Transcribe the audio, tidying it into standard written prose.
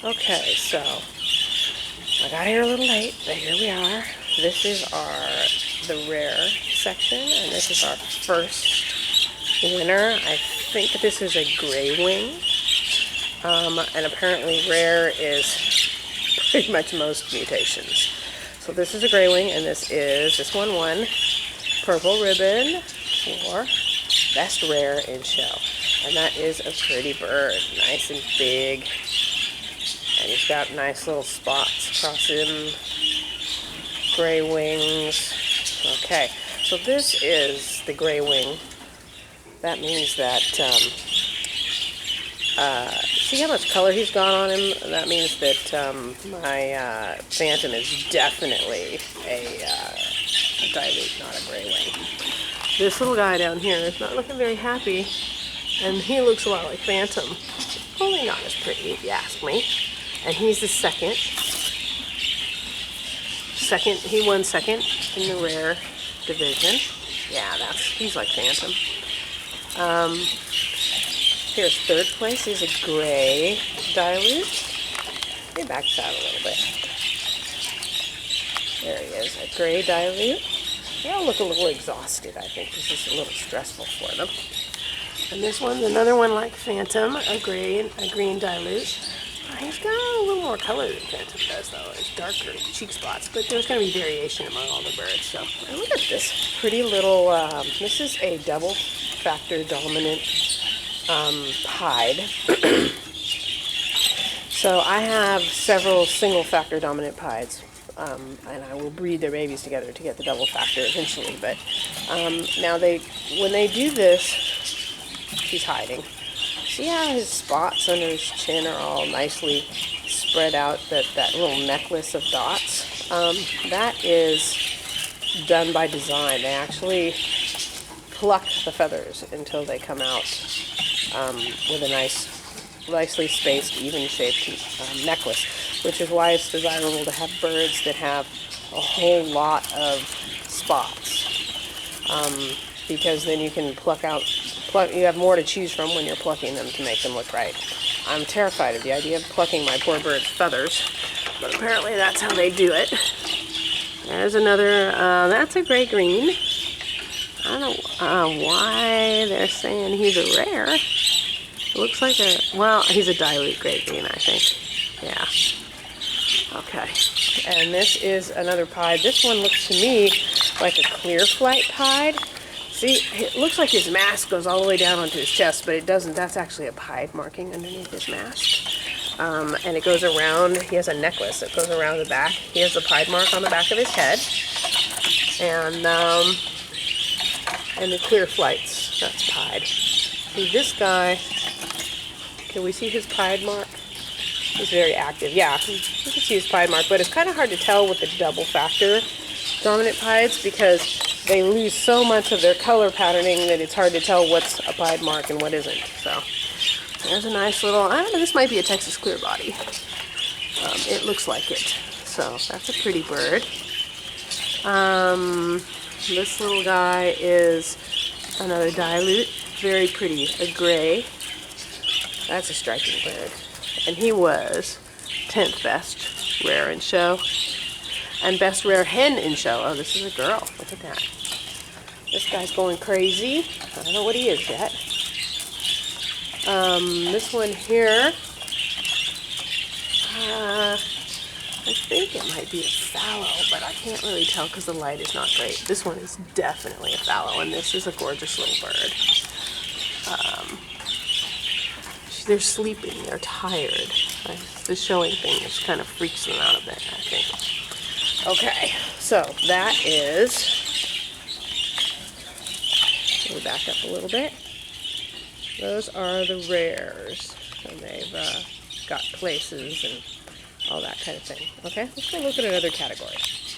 Okay, so I got here a little late, but here we are. This is the rare section, and this is our first winner. I think this is a gray wing, and apparently rare is pretty much most mutations. So this is a gray wing, and this one won purple ribbon for best rare in show. And that is a pretty bird, nice and big. And he's got nice little spots across him, gray wings. Okay, so this is the gray wing. That means that, see how much color he's got on him? That means that my phantom is definitely a dilute, not a gray wing. This little guy down here is not looking very happy, and he looks a lot like phantom. Only not as pretty, if you ask me. And he's the second. He won second in the rare division. Yeah, he's like phantom. Here's third place. He's a gray dilute. Let me back this out a little bit. There he is, a gray dilute. They all look a little exhausted, I think. This is a little stressful for them. And this one's another one like phantom, a green dilute. He's got a little more color than phantom does, though. It's darker cheek spots, but there's going to be variation among all the birds. So look at this pretty little. This is a double factor dominant pied. So I have several single factor dominant pieds, and I will breed their babies together to get the double factor eventually. But now when they do this, he's hiding. See how his spots under his chin are all nicely spread out, that little necklace of dots? That is done by design. They actually pluck the feathers until they come out with a nicely spaced, even-shaped necklace, which is why it's desirable to have birds that have a whole lot of spots, because then you can you have more to choose from when you're plucking them to make them look right. I'm terrified of the idea of plucking my poor bird's feathers, but apparently that's how they do it. There's another, that's a gray-green. I don't know why they're saying he's a rare. It looks like he's a dilute gray-green, I think. Yeah. Okay. And this is another pied. This one looks to me like a clear flight pied. See, it looks like his mask goes all the way down onto his chest, but it doesn't. That's actually a pied marking underneath his mask. And it goes around, he has a necklace that goes around the back. He has the pied mark on the back of his head. And the clear flights, that's pied. See, this guy, can we see his pied mark? He's very active. Yeah, you can see his pied mark, but it's kind of hard to tell with the double factor dominant pieds because they lose so much of their color patterning that it's hard to tell what's a pied mark and what isn't. So there's a nice little, I don't know, this might be a Texas clear body. It looks like it. So that's a pretty bird. This little guy is another dilute, very pretty, a gray. That's a striking bird. And he was 10th best rare in show. And best rare hen in show. Oh, this is a girl. Look at that. This guy's going crazy. I don't know what he is yet. This one here, I think it might be a fallow, but I can't really tell because the light is not great. This one is definitely a fallow, and this is a gorgeous little bird. They're sleeping. They're tired. The showing thing just kind of freaks them out a bit, I think. Okay, so that is, let me back up a little bit. Those are the rares, and they've got places and all that kind of thing. Okay, let's go look at another category.